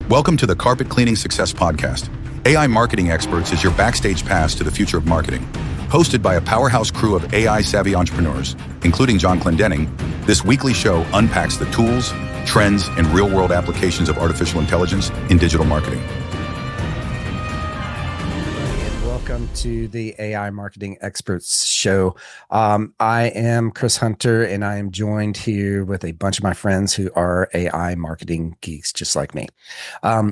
Welcome to the Carpet Cleaning Success Podcast. AI Marketing Experts is your backstage pass to the future of marketing. Hosted by a powerhouse crew of AI-savvy entrepreneurs, including John Clendenning, this weekly show unpacks the tools, trends, and real-world applications of artificial intelligence in digital marketing. Welcome to the AI Marketing Experts Show. I am Chris Hunter, and I am joined here with a bunch of my friends who are AI marketing geeks, just like me.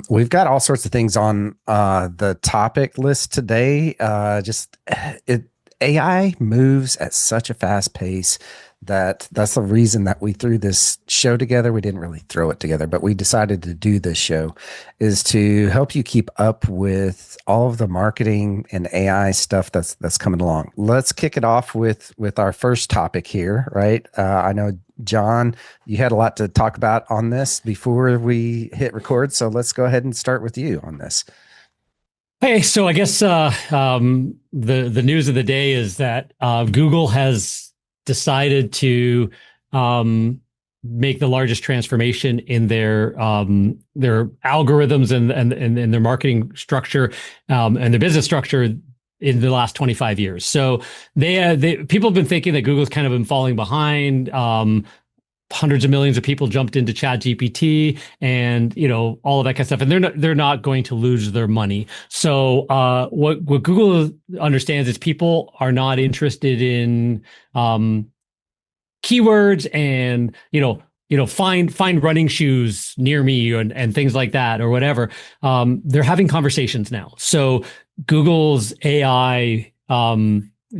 We've got all sorts of things on the topic list today. AI moves at such a fast pace that's the reason that we threw this show together. We didn't really throw it together, but we decided to do this show is to help you keep up with all of the marketing and AI stuff that's coming along. Let's kick it off with our first topic here, right? I know, John, you had a lot to talk about on this before we hit record, so let's go ahead and start with you on this. Hey, so I guess the news of the day is that Google has decided to make the largest transformation in their algorithms and their marketing structure and their business structure in the last 25 years. So people have been thinking that Google's kind of been falling behind. Hundreds of millions of people jumped into ChatGPT and, all of that kind of stuff. And they're not going to lose their money. So what Google understands is people are not interested in keywords and, find running shoes near me and things like that or whatever. They're having conversations now. So Google's AI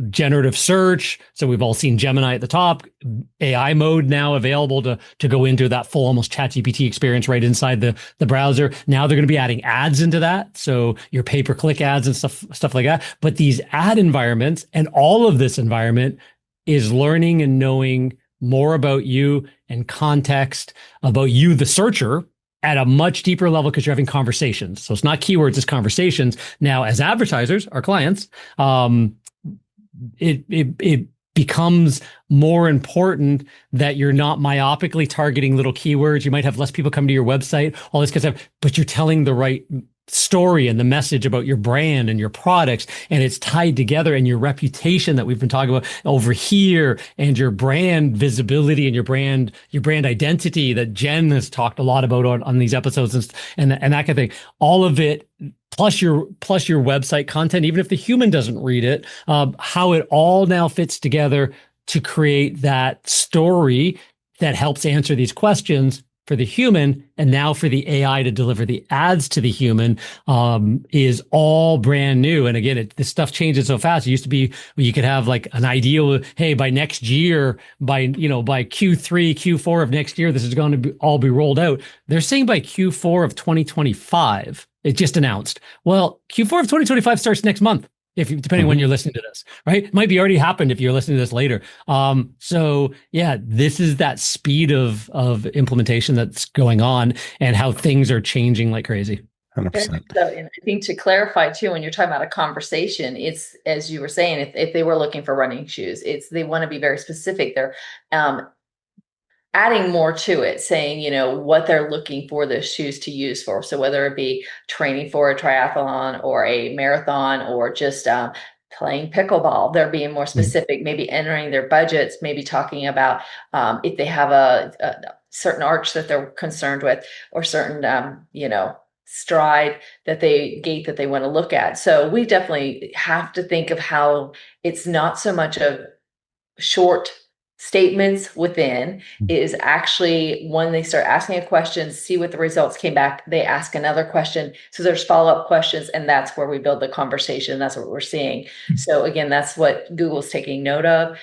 generative search. So we've all seen Gemini at the top, AI mode now available to go into that full almost ChatGPT experience right inside the browser. Now they're going to be adding ads into that. So your pay-per-click ads and stuff like that. But these ad environments and all of this environment is learning and knowing more about you and context about you, the searcher, at a much deeper level because you're having conversations. So it's not keywords, it's conversations. Now, as advertisers, our clients, it becomes more important that you're not myopically targeting little keywords. You might have less people come to your website, all this kind of stuff, but you're telling the right story and the message about your brand and your products, and it's tied together, and your reputation that we've been talking about over here, and your brand visibility and your brand identity that Jen has talked a lot about on these episodes and that kind of thing. All of it, plus your website content, even if the human doesn't read it, how it all now fits together to create that story that helps answer these questions for the human, and now for the AI to deliver the ads to the human, is all brand new. And again, this stuff changes so fast. It used to be you could have like an ideal, hey, by next year, by Q3, Q4 of next year, this is going to all be rolled out. They're saying by Q4 of 2025. It just announced. Well, Q4 of 2025 starts next month, depending on when you're listening to this, right? It might be already happened if you're listening to this later. So yeah, this is that speed of implementation that's going on and how things are changing like crazy. 100%. So, and I think to clarify too, when you're talking about a conversation, it's, as you were saying, if they were looking for running shoes, they want to be very specific. They're adding more to it, saying, what they're looking for the shoes to use for. So whether it be training for a triathlon or a marathon or just playing pickleball, they're being more specific, maybe entering their budgets, maybe talking about if they have a certain arch that they're concerned with, or certain, stride gait that they want to look at. So we definitely have to think of how it's not so much of short statements within, is actually when they start asking a question, see what the results came back, they ask another question. So there's follow-up questions, and that's where we build the conversation. That's what we're seeing. So again, that's what Google's taking note of.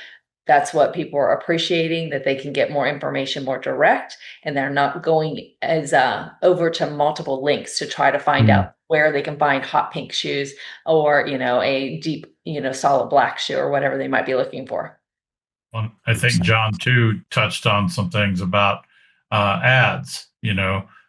That's what people are appreciating, that they can get more information more direct, and they're not going as over to multiple links to try to find out where they can find hot pink shoes or, a deep, solid black shoe or whatever they might be looking for. Well, I think John too touched on some things about ads.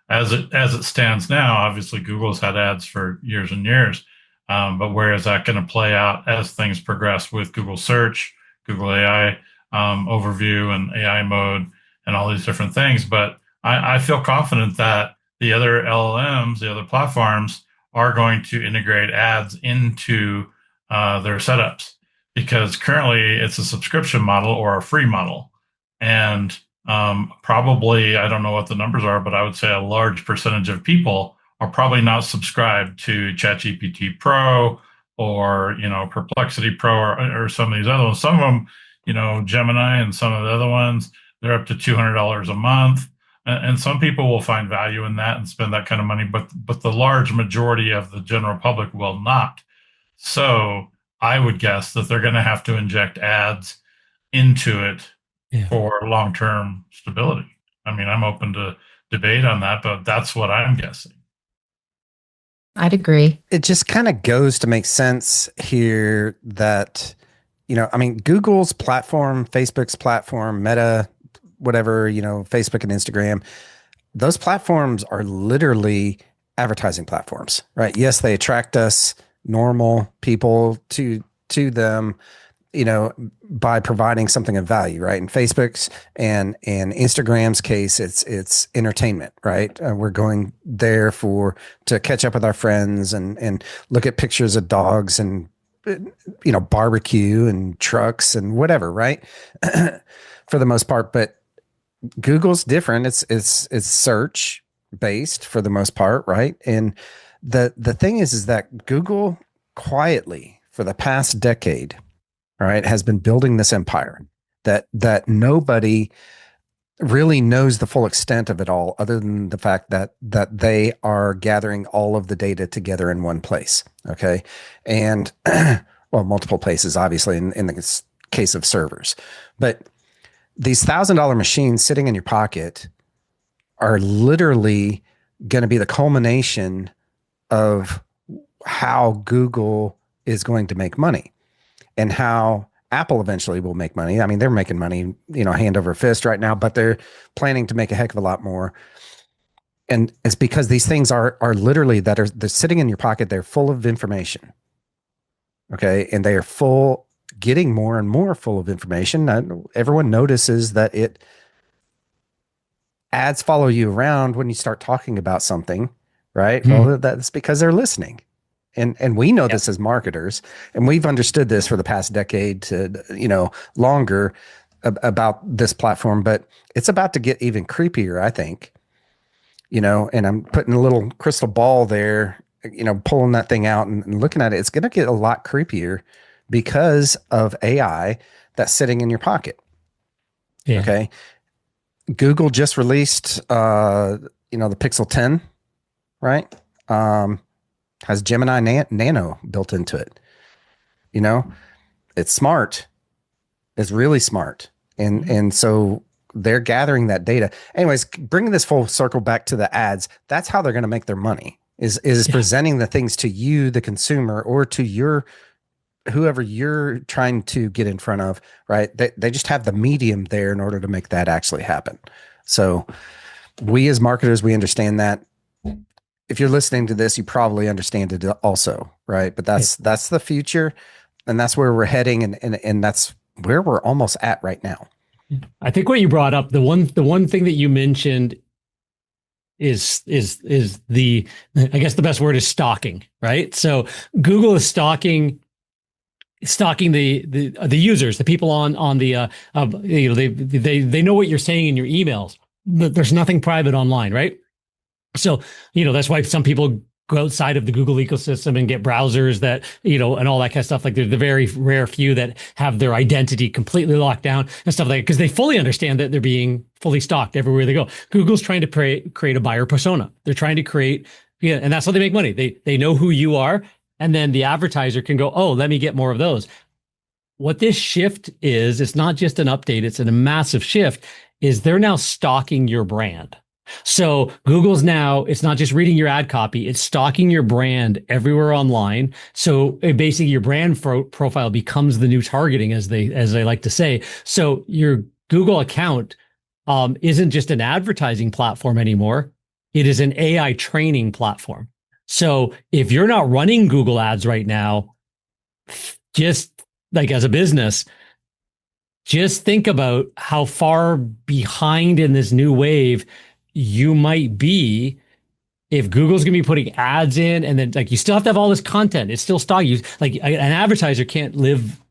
As it stands now, obviously Google's had ads for years and years, but where is that going to play out as things progress with Google Search, Google AI overview, and AI mode, and all these different things? But I feel confident that the the other LLMs, the other platforms, are going to integrate ads into their setups, because currently it's a subscription model or a free model. And probably, I don't know what the numbers are, but I would say a large percentage of people are probably not subscribed to ChatGPT Pro or, Perplexity Pro or some of these other ones. Some of them, Gemini, and some of the other ones, they're up to $200 a month. And some people will find value in that and spend that kind of money, but the large majority of the general public will not. So I would guess that they're going to have to inject ads into it for long-term stability. I mean, I'm open to debate on that, but that's what I'm guessing. I'd agree. It just kind of goes to make sense here that, Google's platform, Facebook's platform, Meta, whatever, Facebook and Instagram, those platforms are literally advertising platforms, right? Yes, they attract us normal people to them, by providing something of value, right? In Facebook's and Instagram's case, it's entertainment, right? We're going there to catch up with our friends and look at pictures of dogs and barbecue and trucks and whatever, right? For the most part, but Google's different. It's search based for the most part, right? And the thing is that Google quietly for the past decade, all right, has been building this empire that nobody really knows the full extent of it all, other than the fact that they are gathering all of the data together in one place. Okay, and well, multiple places, obviously, in the case of servers, but these $1,000 machines sitting in your pocket are literally going to be the culmination of how Google is going to make money and how Apple eventually will make money. I mean, they're making money, hand over fist right now, but they're planning to make a heck of a lot more. And it's because these things are literally they're sitting in your pocket. They're full of information. Okay. And they are getting more and more full of information. Everyone notices that ads follow you around when you start talking about something, right? Well, that's because they're listening. And we know this as marketers, and we've understood this for the past decade to, longer about this platform, but it's about to get even creepier, I think, and I'm putting a little crystal ball there, pulling that thing out and looking at it. It's going to get a lot creepier because of AI that's sitting in your pocket. Yeah. Okay. Google just released, the Pixel 10, right? Has Gemini Nano built into it. It's smart. It's really smart. And so they're gathering that data. Anyways, bringing this full circle back to the ads, that's how they're going to make their money is presenting the things to you, the consumer, or to whoever you're trying to get in front of, right? They just have the medium there in order to make that actually happen. So we as marketers, we understand that. If you're listening to this, you probably understand it also, right? But that's the future, and that's where we're heading, and that's where we're almost at right now. I think what you brought up, the one thing that you mentioned is the, I guess the best word is stalking, right? So Google is stalking the users, the people on the they know what you're saying in your emails. There's nothing private online, right? So, that's why some people go outside of the Google ecosystem and get browsers that, and all that kind of stuff. Like they're the very rare few that have their identity completely locked down and stuff like that, because they fully understand that they're being fully stalked everywhere they go. Google's trying to create a buyer persona. They're trying to create, and that's how they make money. They know who you are, and then the advertiser can go, oh, let me get more of those. What this shift is, it's not just an update, it's a massive shift, is they're now stalking your brand. So Google's now, it's not just reading your ad copy, it's stalking your brand everywhere online. So basically your brand profile becomes the new targeting, as they like to say. So your Google account isn't just an advertising platform anymore. It is an AI training platform. So if you're not running Google ads right now, just like as a business, just think about how far behind in this new wave you might be if Google's going to be putting ads in, and then like you still have to have all this content, it's still stock. You like an advertiser can't live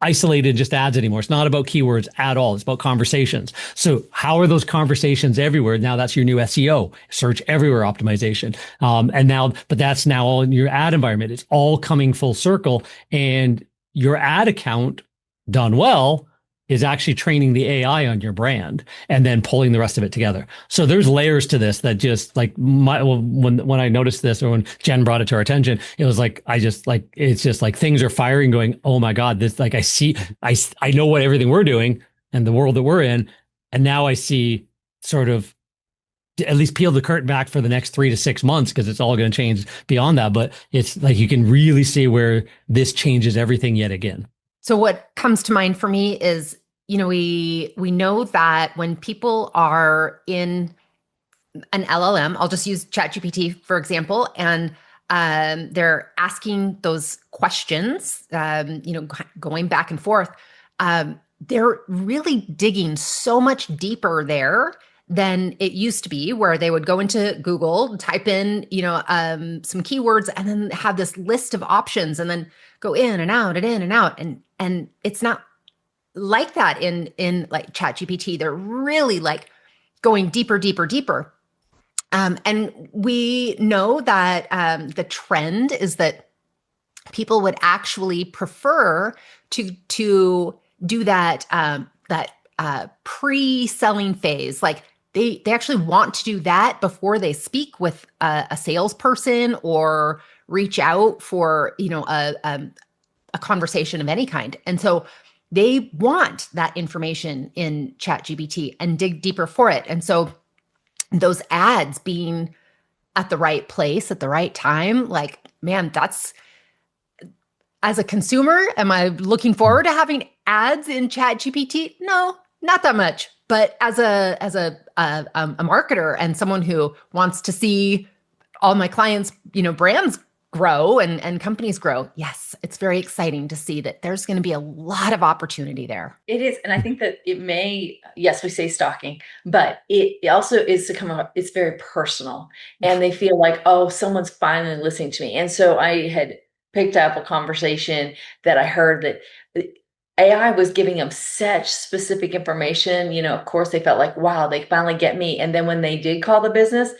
isolated just ads anymore. It's not about keywords at all. It's about conversations. So how are those conversations everywhere? Now that's your new SEO, search everywhere optimization. And now, but that's now all in your ad environment. It's all coming full circle, and your ad account done well is actually training the AI on your brand and then pulling the rest of it together. So there's layers to this that just like when I noticed this, or when Jen brought it to our attention, it was like, it's just like things are firing going, oh my God, this, like I know what everything we're doing and the world that we're in. And now I see sort of at least peel the curtain back for the next 3 to 6 months, because it's all going to change beyond that. But it's like, you can really see where this changes everything yet again. So what comes to mind for me is, we know that when people are in an LLM, I'll just use ChatGPT for example, and they're asking those questions, going back and forth, they're really digging so much deeper there than it used to be, where they would go into Google, type in, some keywords, and then have this list of options, and then go in and out and in and out, and it's not like that in like ChatGPT. They're really like going deeper, deeper, deeper. And we know that the trend is that people would actually prefer to do that pre-selling phase. Like they actually want to do that before they speak with a salesperson or reach out for a conversation of any kind. And so they want that information in ChatGPT and dig deeper for it. And so those ads being at the right place at the right time, like, man, that's, as a consumer, am I looking forward to having ads in ChatGPT? No, not that much. But as a marketer and someone who wants to see all my clients, brands grow and companies grow, yes, it's very exciting to see that there's going to be a lot of opportunity there. It is. And I think that it may, yes, we say stalking, but it also is to come up, it's very personal, and they feel like, oh, someone's finally listening to me. And so I had picked up a conversation that I heard that AI was giving them such specific information. Of course they felt like, wow, they finally get me. And then when they did call the business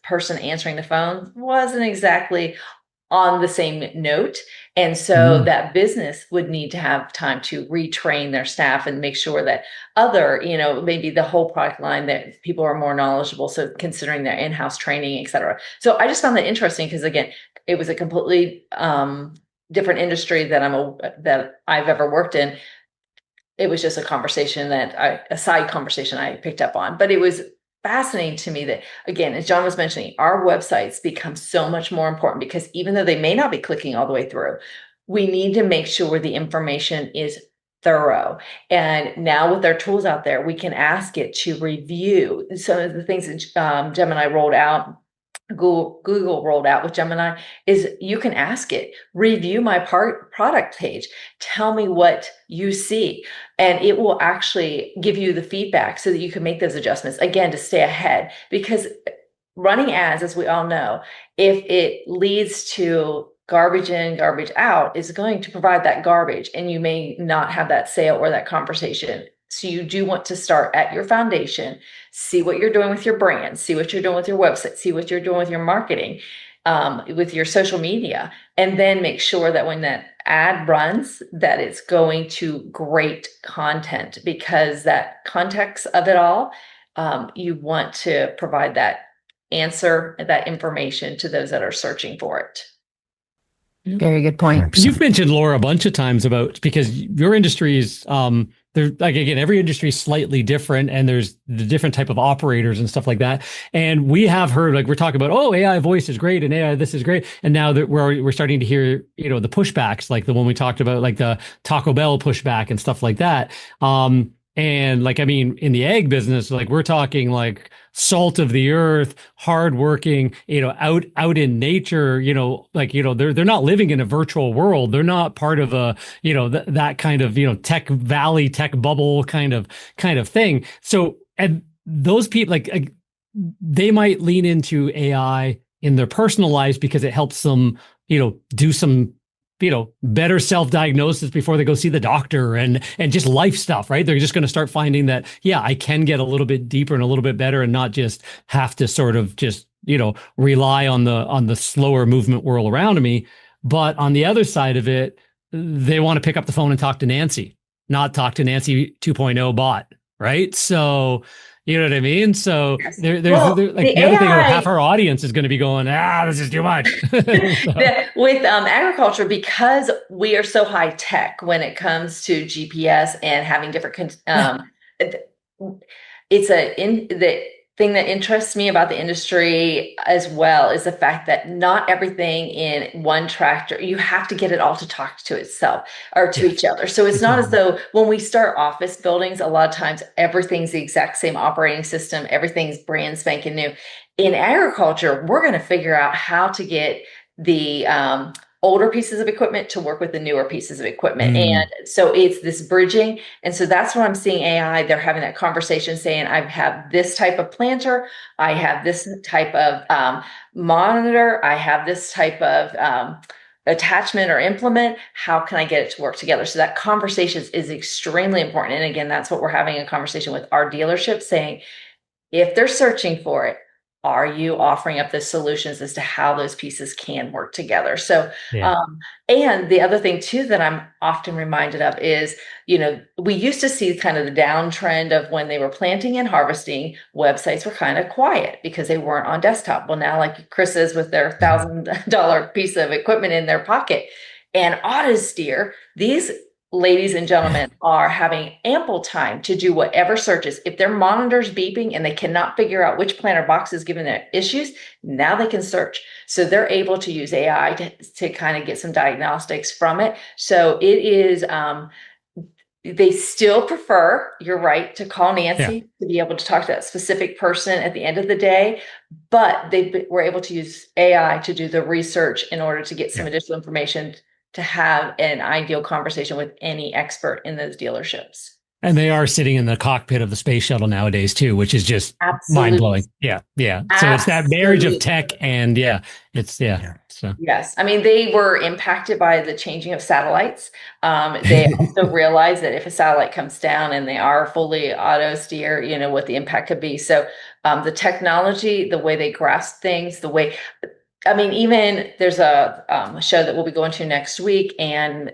person answering the phone wasn't exactly on the same note. And so that business would need to have time to retrain their staff and make sure that other, maybe the whole product line, that people are more knowledgeable. So considering their in-house training, et cetera. So I just found that interesting, because again, it was a completely different industry that I've ever worked in. It was just a conversation a side conversation I picked up on, but it was fascinating to me that, again, as John was mentioning, our websites become so much more important, because even though they may not be clicking all the way through, we need to make sure the information is thorough. And now with our tools out there, we can ask it to review some of the things that Gemini rolled out. Google rolled out with Gemini is you can ask it, review my product page, tell me what you see, and it will actually give you the feedback so that you can make those adjustments, again, to stay ahead. Because running ads, as we all know, if it leads to garbage in, garbage out, is going to provide that garbage, and you may not have that sale or that conversation. So you do want to start at your foundation, see what you're doing with your brand, see what you're doing with your website, see what you're doing with your marketing, with your social media, and then make sure that when that ad runs, that it's going to great content, because that context of it all, you want to provide that answer, that information to those that are searching for it. Very good point. 100%. You've mentioned Laura a bunch of times about, because your industry is, there, like, again, every industry is slightly different, and there's the different type of operators and stuff like that. And we have heard, like, we're talking about, oh, AI voice is great and AI this is great, and now that we're starting to hear, the pushbacks, like the one we talked about, like the Taco Bell pushback and stuff like that. And like, I mean, in the ag business, like we're talking like salt of the earth, hardworking, out in nature, they're not living in a virtual world. They're not part of a, that kind of, tech valley, tech bubble kind of thing. So, and those people, like, they might lean into AI in their personal lives because it helps them, do some, better self-diagnosis before they go see the doctor and just life stuff, right? They're just going to start finding that, yeah, I can get a little bit deeper and a little bit better and not just have to sort of just, rely on the slower movement world around me. But on the other side of it, they want to pick up the phone and talk to Nancy, not talk to Nancy 2.0 bot, right? So, you know what I mean? So Yes. there's like the other thing, half our audience is going to be going, this is too much. With agriculture, because we are so high tech when it comes to GPS and having different, the thing that interests me about the industry as well is the fact that not everything in one tractor, you have to get it all to talk to itself or to each other. So it's not as though when we start office buildings, a lot of times everything's the exact same operating system, everything's brand spanking new. In agriculture, we're going to figure out how to get the older pieces of equipment to work with the newer pieces of equipment. And so it's this bridging. And so that's what I'm seeing AI. They're having that conversation saying, I have this type of planter. I have this type of monitor. I have this type of attachment or implement. How can I get it to work together? So that conversation is extremely important. And again, that's what we're having a conversation with our dealership saying, if they're searching for it, are you offering up the solutions as to how those pieces can work together? So, and the other thing too, that I'm often reminded of is, we used to see kind of the downtrend of when they were planting and harvesting, websites were kind of quiet because they weren't on desktop. Well, now like Chris is with their $1,000 piece of equipment in their pocket and AutoSteer, these ladies and gentlemen are having ample time to do whatever searches. If their monitor's beeping and they cannot figure out which planter box is giving them issues, now they can search. So they're able to use AI to kind of get some diagnostics from it. So it is, they still prefer, you're right, to call Nancy to be able to talk to that specific person at the end of the day, but they were able to use AI to do the research in order to get some additional information to have an ideal conversation with any expert in those dealerships. And they are sitting in the cockpit of the space shuttle nowadays too, which is just mind blowing. Yeah. So it's that marriage of tech and So yes, I mean they were impacted by the changing of satellites. They also realized that if a satellite comes down and they are fully auto steer, what the impact could be. So the technology, the way they grasp things, even there's a show that we'll be going to next week and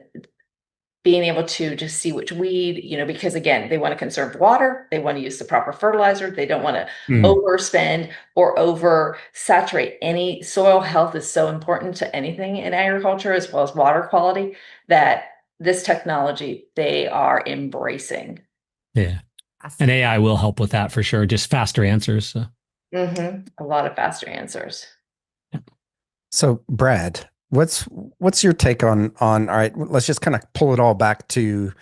being able to just see which weed, because again, they want to conserve water. They want to use the proper fertilizer. They don't want to overspend or oversaturate. Any soil health is so important to anything in agriculture as well as water quality that this technology they are embracing. Yeah. And AI will help with that for sure. Just faster answers. So. A lot of faster answers. So Brad, what's your take on all right, let's just kind of pull it all back to,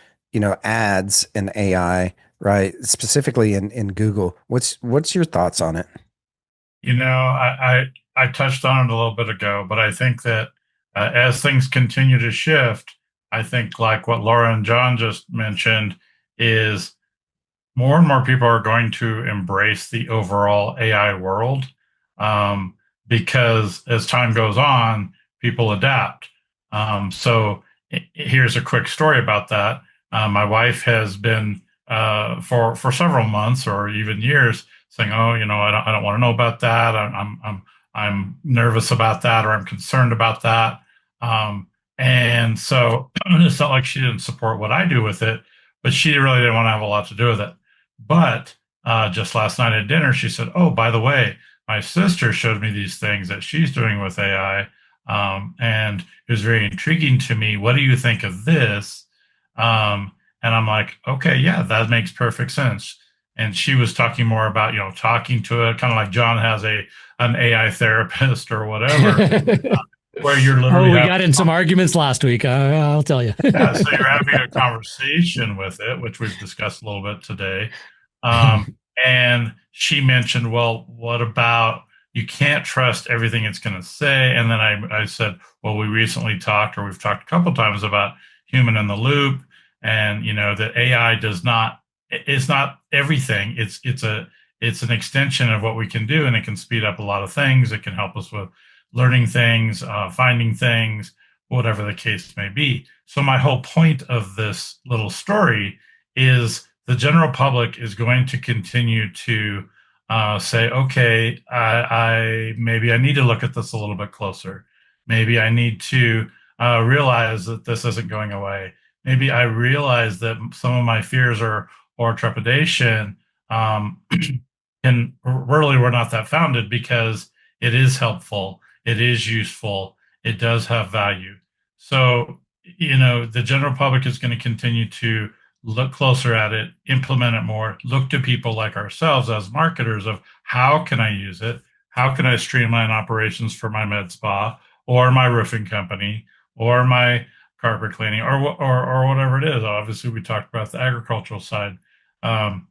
ads and AI, right? Specifically in Google. What's your thoughts on it? I touched on it a little bit ago, but I think that as things continue to shift, I think like what Laura and John just mentioned is more and more people are going to embrace the overall AI world. Because as time goes on, people adapt. So here's a quick story about that. My wife has been for several months or even years saying, "Oh, I don't want to know about that. I'm nervous about that, or I'm concerned about that." And so it's not like she didn't support what I do with it, but she really didn't want to have a lot to do with it. But just last night at dinner, she said, "Oh, by the way, my sister showed me these things that she's doing with AI, and it was very intriguing to me. What do you think of this?" And I'm like, "Okay, yeah, that makes perfect sense." And she was talking more about, talking to it, kind of like John has an AI therapist or whatever, where you're literally. We got in some arguments last week. I'll tell you. Yeah, so you're having a conversation with it, which we've discussed a little bit today. And she mentioned, well, what about you can't trust everything it's going to say? And then I said, well, we've talked a couple times about human in the loop, and that AI it's not everything. It's it's an extension of what we can do, and it can speed up a lot of things. It can help us with learning things, finding things, whatever the case may be. So my whole point of this little story is the general public is going to continue to say, okay, maybe I need to look at this a little bit closer. Maybe I need to realize that this isn't going away. Maybe I realize that some of my fears or trepidation and really were not that founded, because it is helpful, it is useful, it does have value. So, the general public is going to continue to look closer at it, implement it more, look to people like ourselves as marketers of how can I use it? How can I streamline operations for my med spa or my roofing company or my carpet cleaning or whatever it is? Obviously, we talked about the agricultural side, automotive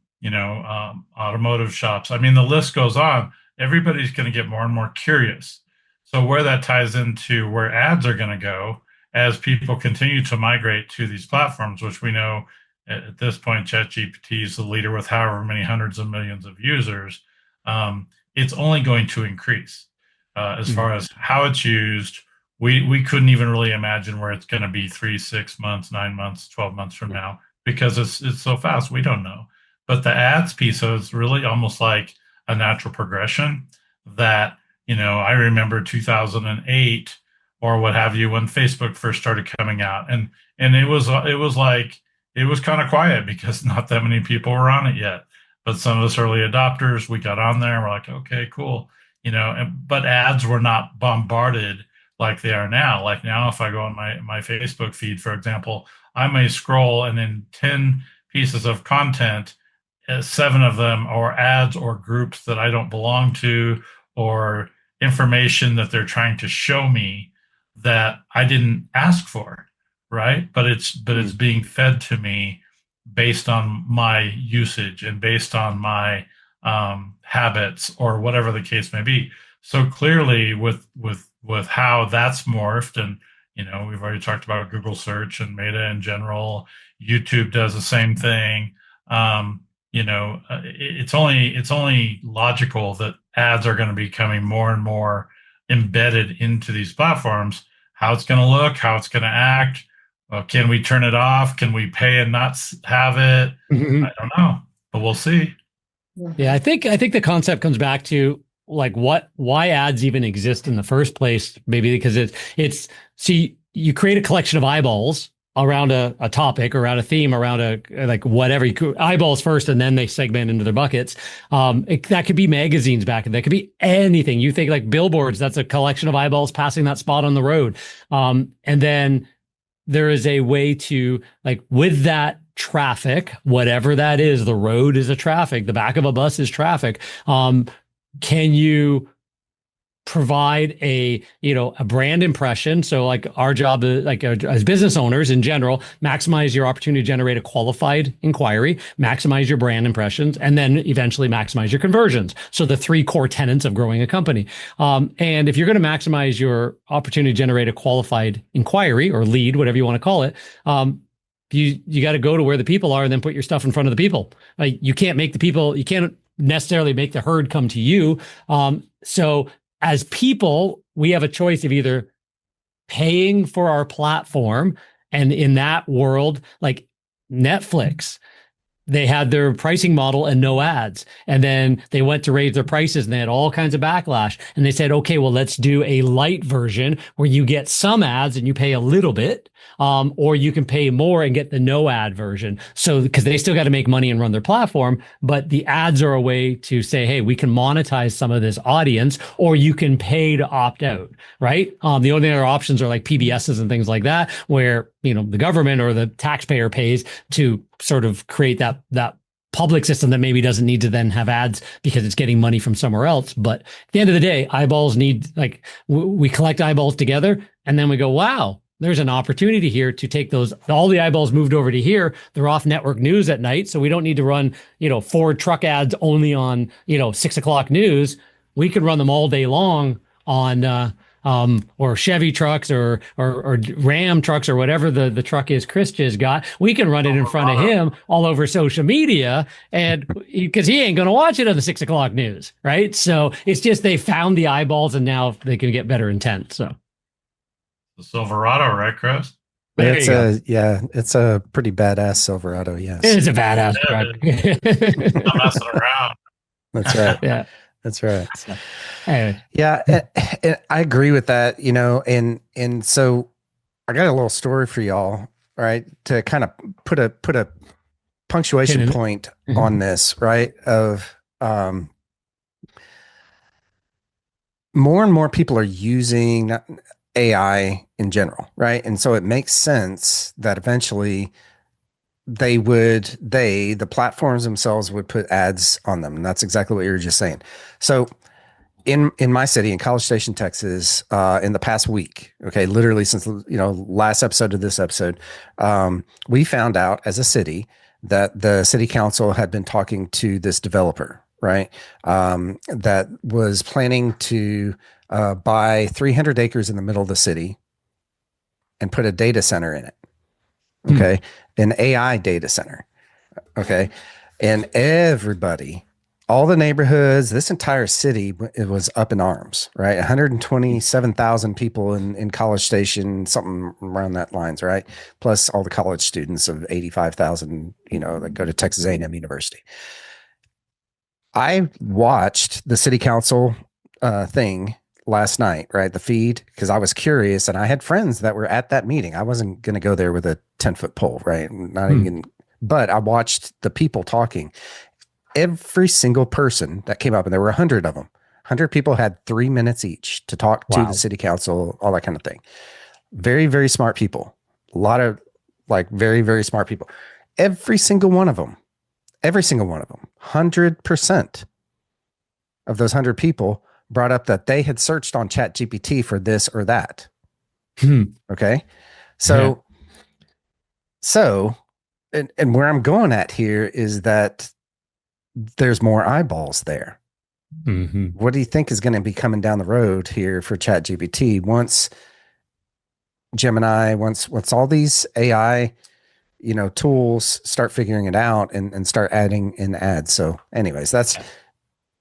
shops. I mean, the list goes on. Everybody's going to get more and more curious. So where that ties into where ads are going to go as people continue to migrate to these platforms, which we know at this point, ChatGPT is the leader with however many hundreds of millions of users. It's only going to increase as far as how it's used. We couldn't even really imagine where it's going to be 3, 6 months, 9 months, 12 months from now, because it's so fast. We don't know. But the ads piece is really almost like a natural progression that, I remember 2008 or what have you, when Facebook first started coming out, and it was kind of quiet because not that many people were on it yet. But some of us early adopters, we got on there and we're like, okay, cool. But ads were not bombarded like they are now. Like now, if I go on my Facebook feed, for example, I may scroll, and in 10 pieces of content, 7 of them are ads or groups that I don't belong to, or information that they're trying to show me that I didn't ask for, right? But it's being fed to me based on my usage and based on my habits or whatever the case may be. So clearly, with how that's morphed, and we've already talked about Google search and Meta in general. YouTube does the same thing. It's only logical that ads are going to be becoming more and more embedded into these platforms. How it's going to look, how it's going to act. Can we turn it off? Can we pay and not have it? I don't know, but we'll see. Yeah, I think the concept comes back to like why ads even exist in the first place. Maybe because it's see, you create a collection of eyeballs around a topic, around a theme, around whatever. Eyeballs first, and then they segment into their buckets. That could be magazines back, and that could be anything. You think like billboards, that's a collection of eyeballs passing that spot on the road. And then there is a way to, like, with that traffic, whatever that is, the road is a traffic, the back of a bus is traffic. Can you provide a brand impression? So like our job, as business owners in general, maximize your opportunity to generate a qualified inquiry, maximize your brand impressions, and then eventually maximize your conversions. So the 3 core tenets of growing a company. And if you're going to maximize your opportunity to generate a qualified inquiry or lead, whatever you want to call it, you got to go to where the people are and then put your stuff in front of the people. You can't necessarily make the herd come to you. So as people, we have a choice of either paying for our platform, and in that world, like Netflix, they had their pricing model and no ads. And then they went to raise their prices and they had all kinds of backlash. And they said, okay, well, let's do a light version where you get some ads and you pay a little bit, or you can pay more and get the no ad version. So, because they still got to make money and run their platform, but the ads are a way to say, hey, we can monetize some of this audience, or you can pay to opt out, right? The only other options are like PBSs and things like that, where, the government or the taxpayer pays to sort of create that public system that maybe doesn't need to then have ads because it's getting money from somewhere else. But at the end of the day, eyeballs need, like, we collect eyeballs together, and then we go, wow, there's an opportunity here to take all the eyeballs moved over to here. They're off network news at night. So we don't need to run, Ford truck ads only on, 6 o'clock news. We can run them all day long on or Chevy trucks or Ram trucks or whatever the truck is Chris just got, we can run it in front of him all over social media, and because he ain't going to watch it on the 6 o'clock news, right? So it's just they found the eyeballs, and now they can get better intent. So the Silverado, right, Chris? It's it's a pretty badass Silverado. Yes, it's a badass truck. I'm messing around. That's right. Yeah, that's right. So, anyway. Yeah, and I agree with that. And so I got a little story for y'all, right? To kind of put a punctuation point on this, right? Of more and more people are using AI in general, right? And so it makes sense that eventually the platforms themselves would put ads on them. And that's exactly what you were just saying. So in my city, in College Station, Texas, in the past week, okay, literally since, last episode of this episode, we found out as a city that the city council had been talking to this developer, right? That was planning to buy 300 acres in the middle of the city and put a data center in it. Okay. An AI data center. Okay. And everybody, all the neighborhoods, this entire city, it was up in arms, right? 127,000 people in College Station, something around that lines, right? Plus all the college students of 85,000, that go to Texas A&M University. I watched the city council thing last night, right? The feed, because I was curious and I had friends that were at that meeting. I wasn't going to go there with a 10-foot pole, right? Not even, but I watched the people talking. Every single person that came up, and there were 100 of them, 100 people had 3 minutes each to talk to the city council, all that kind of thing. Very, very smart people. A lot of very, very smart people. Every single one of them, 100% of those 100 people brought up that they had searched on ChatGPT for this or that. Okay. So, and where I'm going at here is that there's more eyeballs there. What do you think is going to be coming down the road here for ChatGPT once Gemini, once all these AI, tools start figuring it out and start adding in ads? So anyways, that's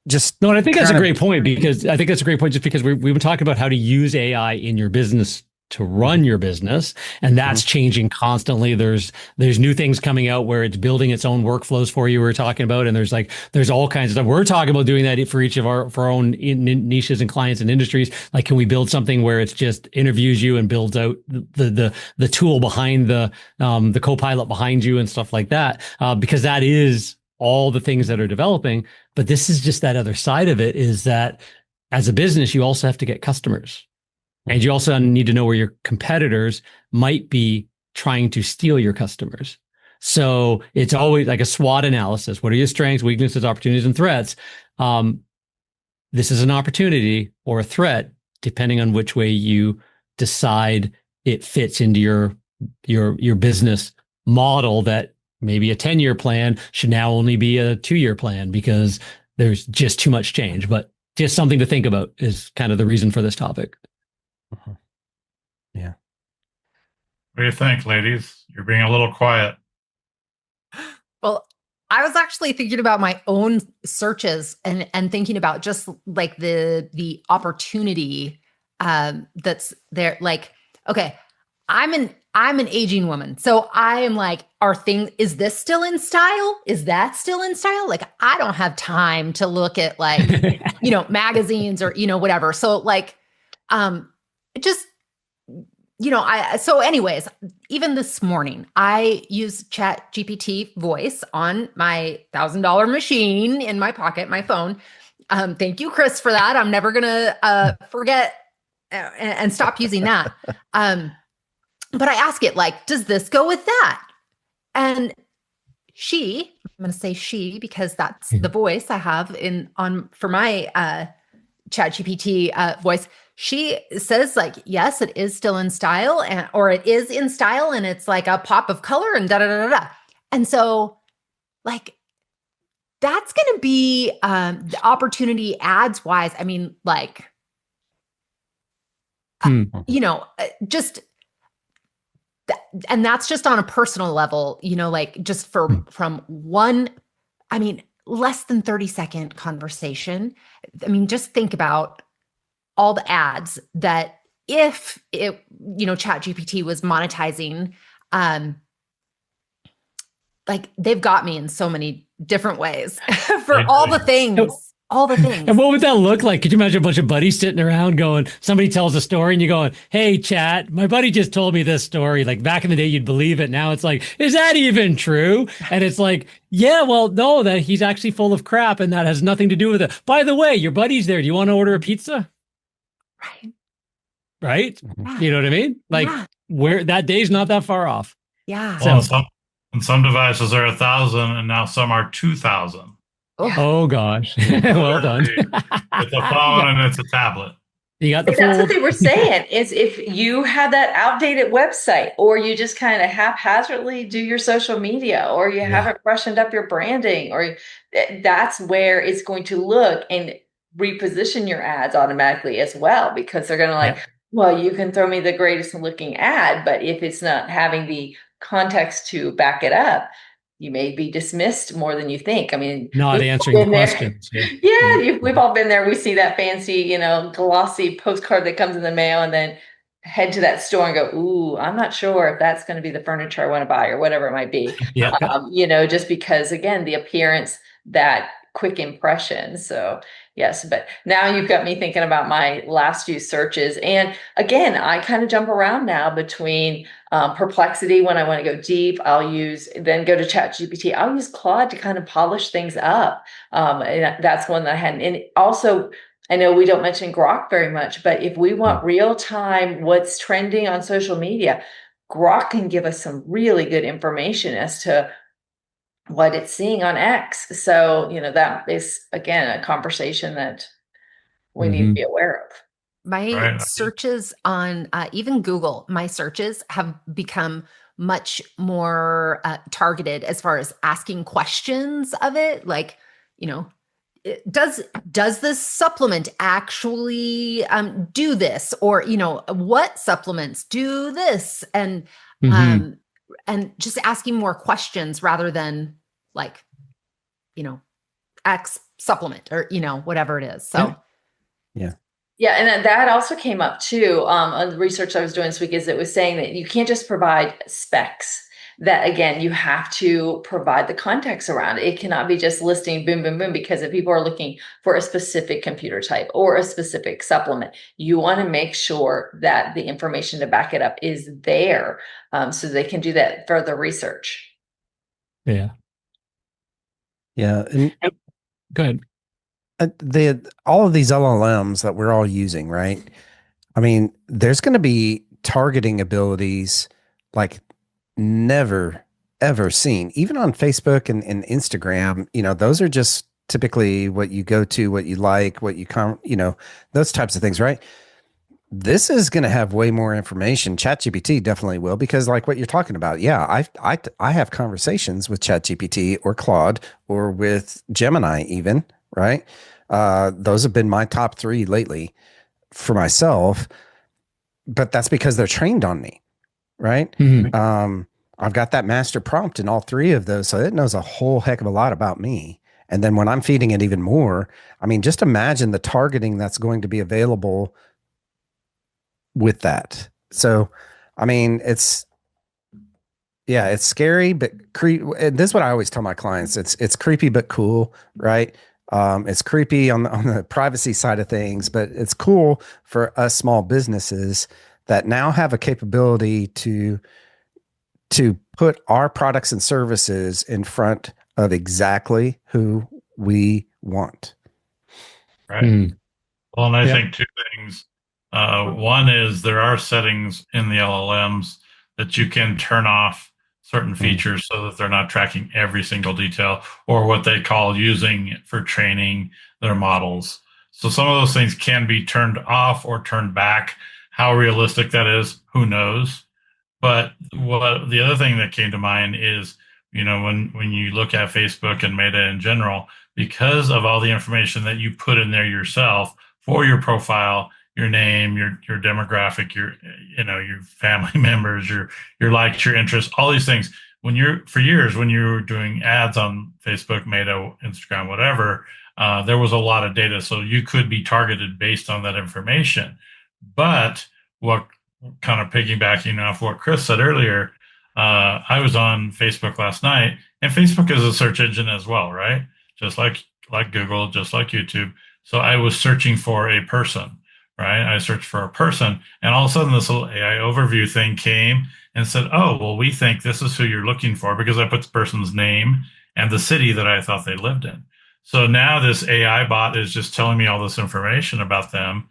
just, no, and I think that's a great point, because I think that's a great point just because we've been talking about how to use AI in your business to run your business, and that's changing constantly. There's new things coming out where it's building its own workflows for you. We're talking about, and there's all kinds of stuff. We're talking about doing that for each of our own niches and clients and industries. Like, can we build something where it's just interviews you and builds out the tool behind the co-pilot behind you and stuff like that? Because that is all the things that are developing. But this is just that other side of it, is that as a business, you also have to get customers. And you also need to know where your competitors might be trying to steal your customers. So it's always like a SWOT analysis. What are your strengths, weaknesses, opportunities, and threats? This is an opportunity or a threat, depending on which way you decide it fits into your business model, that maybe a 10-year plan should now only be a 2-year plan because there's just too much change. But just something to think about is kind of the reason for this topic. Yeah. What do you think, ladies? You're being a little quiet. Well, I was actually thinking about my own searches and thinking about just like the opportunity that's there. Like, okay, I'm an aging woman. So I am like, is this still in style? Is that still in style? Like, I don't have time to look at magazines or, whatever. So like, just, so anyways, even this morning, I used ChatGPT voice on my $1,000 machine in my pocket, my phone. Thank you, Chris, for that. I'm never going to forget and stop using that. But I ask it, like, does this go with that? And I'm going to say she, because that's the voice I have for my ChatGPT voice. She says, like, yes, it is still in style, or it is in style, and it's like a pop of color and da da da da. And so, like, that's going to be the opportunity ads wise. I mean, like, Just and that's just on a personal level, like just from one, I mean, less than 30-second conversation. I mean, just think about all the ads that if ChatGPT was monetizing, like they've got me in so many different ways for all the things. All the things. And what would that look like? Could you imagine a bunch of buddies sitting around going, somebody tells a story and you're going, hey, chat, my buddy just told me this story. Like back in the day, you'd believe it. Now it's like, is that even true? And it's like, yeah, well, no, that he's actually full of crap and that has nothing to do with it. By the way, your buddy's there. Do you want to order a pizza? Right? Yeah. You know what I mean? Like where that day's not that far off. Yeah. Well, some devices are 1,000 and now some are 2,000. Oh gosh. Well done. It's a phone and it's a tablet. You got the That's what they were saying is if you have that outdated website or you just kind of haphazardly do your social media or you haven't freshened up your branding or that's where it's going to look and reposition your ads automatically as well, because they're going to well, you can throw me the greatest looking ad, but if it's not having the context to back it up, you may be dismissed more than you think. I mean, not answering the questions. We've all been there. We see that fancy, glossy postcard that comes in the mail and then head to that store and go, ooh, I'm not sure if that's going to be the furniture I want to buy or whatever it might be. Just because, again, the appearance, that quick impression. So yes, but now you've got me thinking about my last few searches. And again, I kind of jump around now between Perplexity when I want to go deep. Then go to ChatGPT. I'll use Claude to kind of polish things up. And that's one that I hadn't. And also, I know we don't mention Grok very much, but if we want real time, what's trending on social media, Grok can give us some really good information as to what it's seeing on X. So, that is, again, a conversation that we need to be aware of. My searches on even Google, my searches have become much more targeted as far as asking questions of it. Like, does this supplement actually do this? Or, what supplements do this? And just asking more questions rather than like, X supplement or, whatever it is. So, Yeah, and that also came up too on the research I was doing this week. Is it was saying that you can't just provide specs. That again, you have to provide the context around it. It cannot be just listing boom, boom, boom. Because if people are looking for a specific computer type or a specific supplement, you want to make sure that the information to back it up is there, so they can do that further research. Yeah. And go ahead. All of these LLMs that we're all using, right? I mean, there's going to be targeting abilities like never, ever seen. Even on Facebook and Instagram, those are just typically what you go to, what you like, what you those types of things, right? This is going to have way more information. ChatGPT definitely will, because like what you're talking about. Yeah, I have conversations with ChatGPT or Claude or with Gemini even, right? Those have been my top 3 lately for myself, but that's because they're trained on me, right? I've got that master prompt in all 3 of those, so it knows a whole heck of a lot about me. And then when I'm feeding it even more, I mean, just imagine the targeting that's going to be available with that. So, I mean, it's scary, but this is what I always tell my clients. It's creepy, but cool, right? It's creepy on the privacy side of things, but it's cool for us small businesses that now have a capability to put our products and services in front of exactly who we want. Right. Well, and I think 2 things. One is there are settings in the LLMs that you can turn off certain features so that they're not tracking every single detail, or what they call using for training their models. So some of those things can be turned off or turned back. How realistic that is, who knows? But the other thing that came to mind is, when you look at Facebook and Meta in general, because of all the information that you put in there yourself for your profile, your name, your demographic, your family members, your likes, your interests, all these things. For years, when you were doing ads on Facebook, Meta, Instagram, whatever, there was a lot of data. So you could be targeted based on that information. But what kind of piggybacking off what Chris said earlier, I was on Facebook last night, and Facebook is a search engine as well, right? Just like Google, just like YouTube. So I was searching for a person, right? I searched for a person, and all of a sudden this little AI overview thing came and said, oh, well, we think this is who you're looking for, because I put the person's name and the city that I thought they lived in. So now this AI bot is just telling me all this information about them.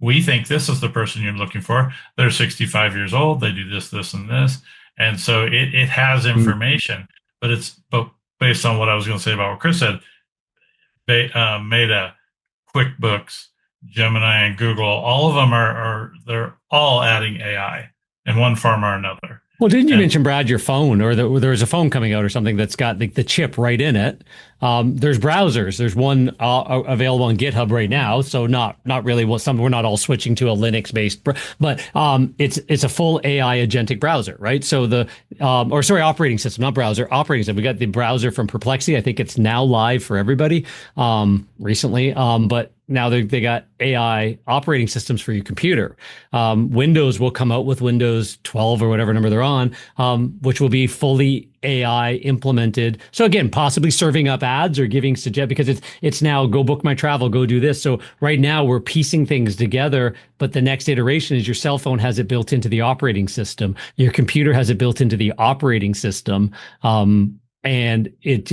We think this is the person you're looking for. They're 65 years old. They do this, this, and this. And so it has information, but based on what I was going to say about what Chris said, Meta, QuickBooks, Gemini, and Google, all of them they're all adding AI in one form or another. Well, didn't you mention, Brad, your phone, or there's a phone coming out or something that's got the chip right in it? There's browsers. There's one available on GitHub right now. So not really we're not all switching to a Linux based, but it's a full AI agentic browser, right? So operating system, not browser, operating system. We got the browser from Perplexity. I think it's now live for everybody recently, but now they got AI operating systems for your computer. Windows will come out with Windows 12 or whatever number they're on, which will be fully AI implemented. So again, possibly serving up ads or giving because it's now go book my travel, go do this. So right now we're piecing things together, but the next iteration is your cell phone has it built into the operating system. Your computer has it built into the operating system. And it's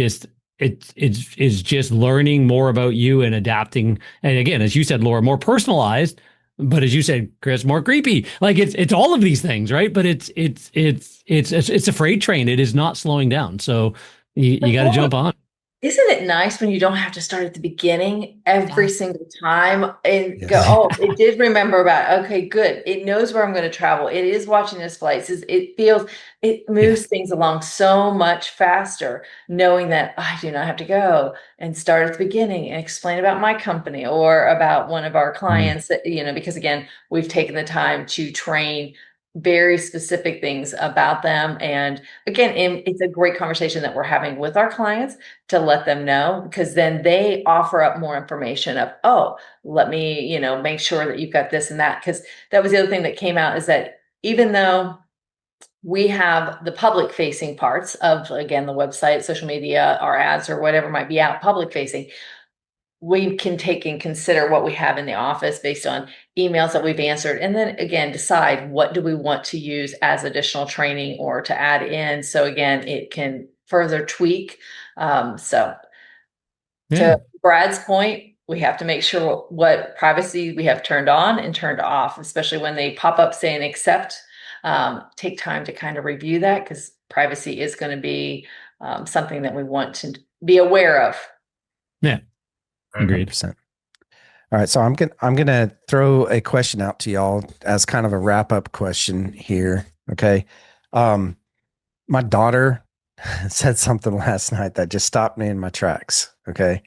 just learning more about you and adapting. And again, as you said, Laura, more personalized, but as you said, Chris, more creepy. Like it's all of these things, right? But it's a freight train. It is not slowing down. So you got to jump on. Isn't it nice when you don't have to start at the beginning every single time and go, oh, it did remember about, okay, good. It knows where I'm going to travel. It is watching its flights. It moves things along so much faster, knowing that I do not have to go and start at the beginning and explain about my company or about one of our clients that, because again, we've taken the time to train very specific things about them. And again, it's a great conversation that we're having with our clients to let them know, because then they offer up more information of, oh, let me, make sure that you've got this and that. Because that was the other thing that came out, is that even though we have the public facing parts of, again, the website, social media, our ads, or whatever might be out public facing, we can take and consider what we have in the office based on emails that we've answered. And then again, decide what do we want to use as additional training or to add in. So again, it can further tweak. To Brad's point, we have to make sure what privacy we have turned on and turned off, especially when they pop up saying accept. Take time to kind of review that, because privacy is going to be something that we want to be aware of. Yeah. Agreed. 100%. All right, so I'm gonna throw a question out to y'all as kind of a wrap up question here. Okay, my daughter said something last night that just stopped me in my tracks. Okay,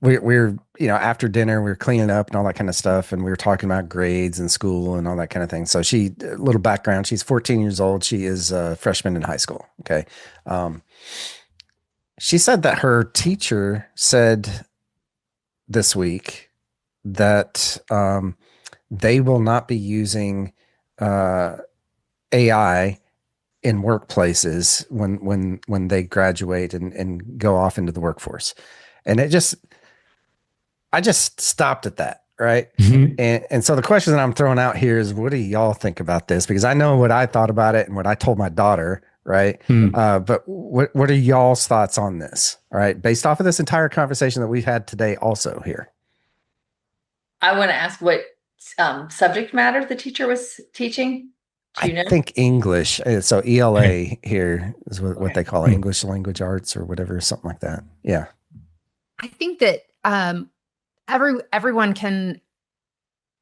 we're after dinner we were cleaning up and all that kind of stuff, and we were talking about grades and school and all that kind of thing. So a little background: she's 14 years old. She is a freshman in high school. Okay. She said that her teacher said this week that they will not be using AI in workplaces when they graduate and go off into the workforce. And I just stopped at that. Right. Mm-hmm. And so the question that I'm throwing out here is, what do y'all think about this? Because I know what I thought about it and what I told my daughter. Right. But what are y'all's thoughts on this? All right. Based off of this entire conversation that we've had today also here. I want to ask what subject matter the teacher was teaching. Do you know? I think English. So ELA here is what they call it, English language arts or whatever, something like that. Yeah. I think that everyone can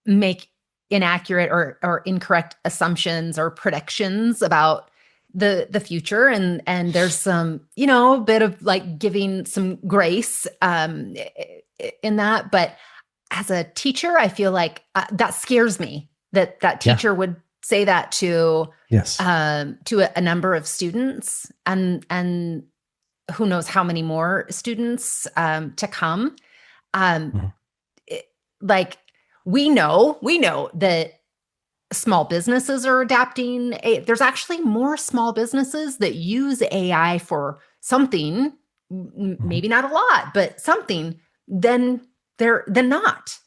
make inaccurate or incorrect assumptions or predictions about the future, and there's some a bit of like giving some grace in that, but as a teacher, I feel like that scares me that teacher would say that to a number of students, and who knows how many more students to come. Like we know that small businesses are adapting. There's actually more small businesses that use AI for something, maybe not a lot, but something, than not.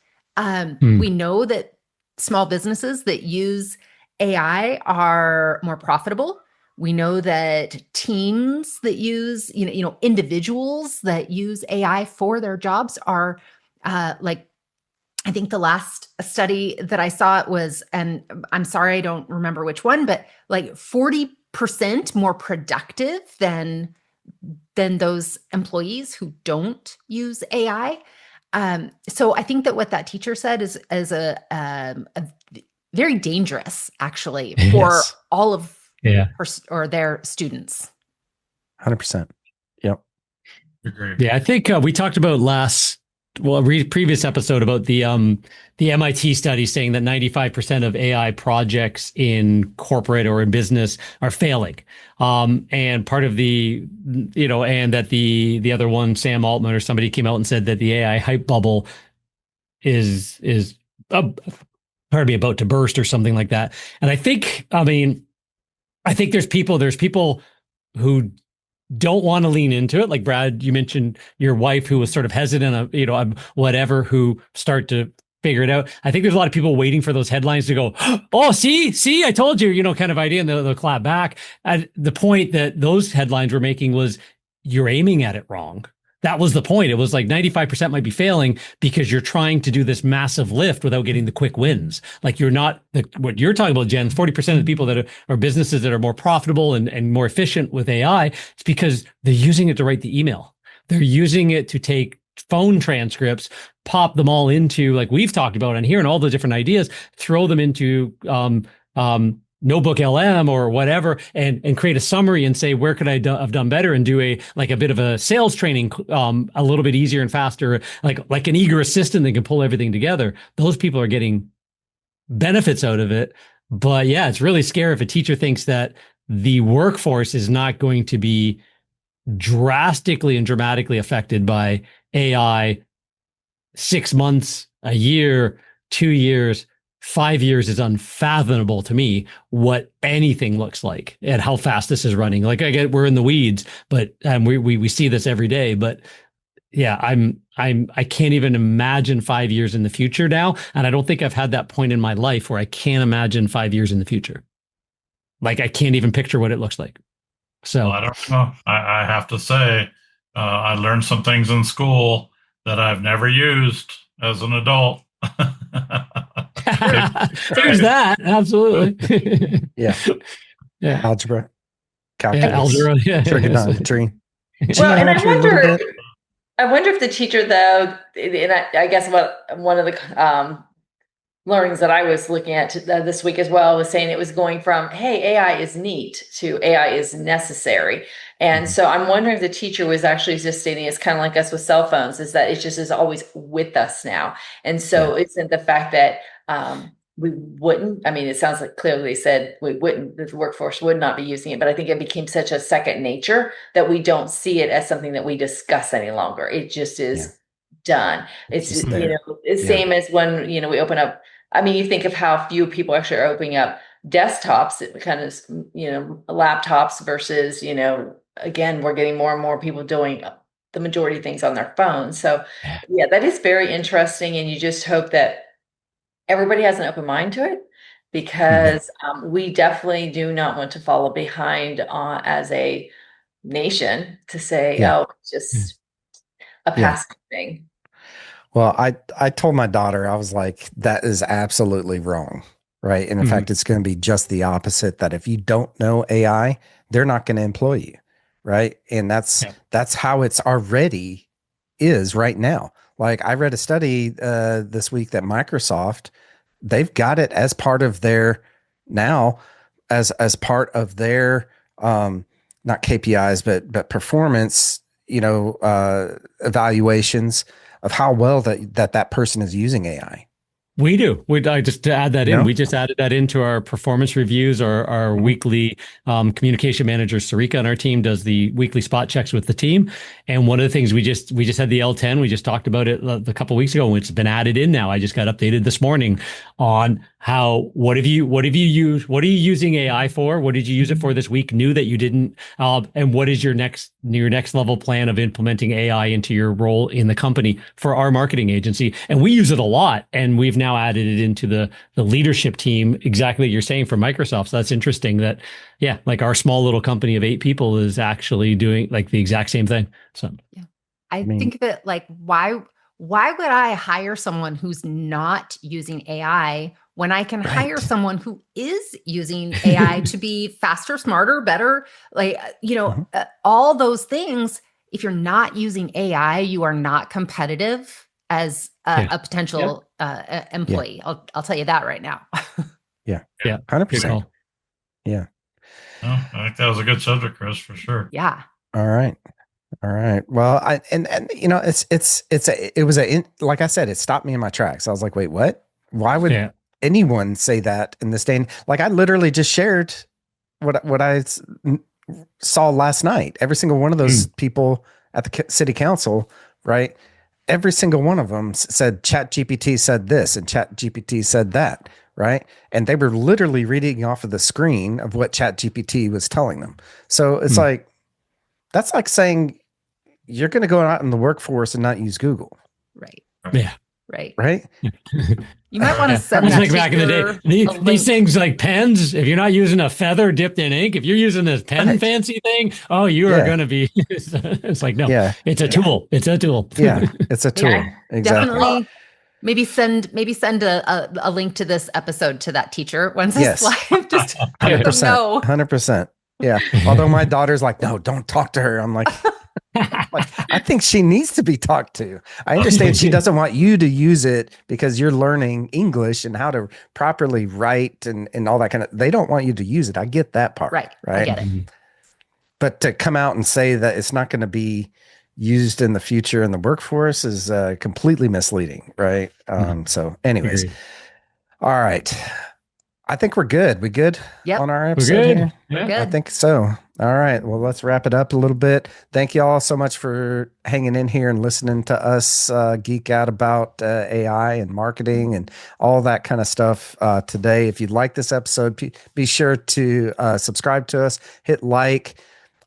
We know that small businesses that use AI are more profitable. We know that teams that use, individuals that use AI for their jobs are I think the last study that I saw was, and I'm sorry, I don't remember which one, but like 40% more productive than those employees who don't use AI. So I think that what that teacher said is a very dangerous, actually, for all of her their students. 100%. Yep. Agreed. Yeah, I think we talked about previous episode about the MIT study saying that 95% of AI projects in corporate or in business are failing. And part of and that the other one, Sam Altman or somebody, came out and said that the AI hype bubble is about to burst or something like that. And I think there's people who don't want to lean into it. Like Brad, you mentioned your wife who was sort of hesitant, whatever, who start to figure it out. I think there's a lot of people waiting for those headlines to go, oh, see, I told you, kind of idea, and they'll clap back. And the point that those headlines were making was you're aiming at it wrong. That was the point. It was like 95% might be failing because you're trying to do this massive lift without getting the quick wins. Like you're not, what you're talking about, Jen, 40% of the people that are businesses that are more profitable and more efficient with AI, it's because they're using it to write the email. They're using it to take phone transcripts, pop them all into, like we've talked about on here, and all the different ideas, throw them into Notebook LM or whatever, and create a summary and say, where could I have done better, and do a bit of a sales training a little bit easier and faster, like an eager assistant that can pull everything together. Those people are getting benefits out of it. But yeah, it's really scary if a teacher thinks that the workforce is not going to be drastically and dramatically affected by AI 6 months, a year, 2 years, 5 years is unfathomable to me what anything looks like and how fast this is running. Like I get, we're in the weeds, but we see this every day. But yeah, I can't even imagine 5 years in the future now. And I don't think I've had that point in my life where I can't imagine 5 years in the future. Like I can't even picture what it looks like. So well, I don't know. I have to say, I learned some things in school that I've never used as an adult. There's that. Absolutely. Yeah. Algebra, calculus, algebra, trigonometry. Well, and I wonder if the teacher, though, and I guess one of the learnings that I was looking at this week as well was saying it was going from, hey, AI is neat to AI is necessary. And so I'm wondering if the teacher was actually just stating it's kind of like us with cell phones, is that it just is always with us now. And so isn't the fact that we wouldn't, I mean, it sounds like clearly they said the workforce would not be using it, but I think it became such a second nature that we don't see it as something that we discuss any longer. It just is done. It's just, it's same as when, we open up, I mean, you think of how few people actually are opening up desktops, kind of, laptops versus, again, we're getting more and more people doing the majority of things on their phones. So yeah, that is very interesting. And you just hope that everybody has an open mind to it, because we definitely do not want to follow behind as a nation to say, it's just a passive thing. Well, I told my daughter, I was like, that is absolutely wrong. Right. And in fact, it's going to be just the opposite, that if you don't know AI, they're not going to employ you. Right. And that's how it's already is right now. Like I read a study this week that Microsoft, they've got it as part of their now as part of their not KPIs, but performance, evaluations. of how well that person is using AI. We do. I just to add that in. No? We just added that into our performance reviews. Our weekly communication manager Sarika on our team does the weekly spot checks with the team. And one of the things we just had the L10. We just talked about it a couple of weeks ago. It's been added in now. I just got updated this morning on how what are you using AI for? What did you use it for this week? New that you didn't. And what is your next level plan of implementing AI into your role in the company for our marketing agency? And we use it a lot, and we've now added it into the leadership team, exactly what you're saying for Microsoft. So that's interesting that, yeah, like our small little company of 8 people is actually doing like the exact same thing. So yeah. I think of it like, why would I hire someone who's not using AI when I can hire someone who is using AI to be faster, smarter, better, like, all those things. If you're not using AI, you are not competitive as a potential employee. Yeah. I'll tell you that right now. Yeah. 100%. Yeah. No, I think that was a good subject, Chris, for sure. Yeah. All right. Well, it was like I said, it stopped me in my tracks. I was like, wait, what? Why would anyone say that in this day? And like, I literally just shared what I saw last night. Every single one of those people at the city council, right? Every single one of them said ChatGPT said this and ChatGPT said that, right? And they were literally reading off of the screen of what ChatGPT was telling them. So it's like, that's like saying you're going to go out in the workforce and not use Google. Right. Yeah. Right. You might want to send that like back in the day. These things like pens, if you're not using a feather dipped in ink, if you're using this pen fancy thing, you are going to be, it's like, no, it's a tool. It's a tool. Yeah. It's a tool. Exactly. Definitely. Maybe send a link to this episode to that teacher once it's live. Just 100%. 100%. Yeah. Although my daughter's like, no, don't talk to her. I'm like, I think she needs to be talked to. I understand she doesn't want you to use it because you're learning English and how to properly write and all that kind of. They don't want you to use it. I get that part. Right. I get it. But to come out and say that it's not going to be used in the future in the workforce is completely misleading. Right. So anyways, all right. I think we're good. We good on our episode here? We're good. I think so. All right. Well, let's wrap it up a little bit. Thank you all so much for hanging in here and listening to us geek out about AI and marketing and all that kind of stuff today. If you like this episode, be sure to subscribe to us, hit like.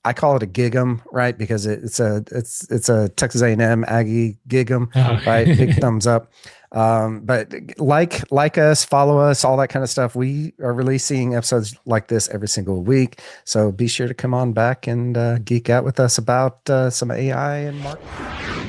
I call it a gig'em, right? Because it's a Texas A&M Aggie gig'em, right? Big thumbs up. But like us, follow us, all that kind of stuff. We are releasing episodes like this every single week. So be sure to come on back and geek out with us about some AI and marketing.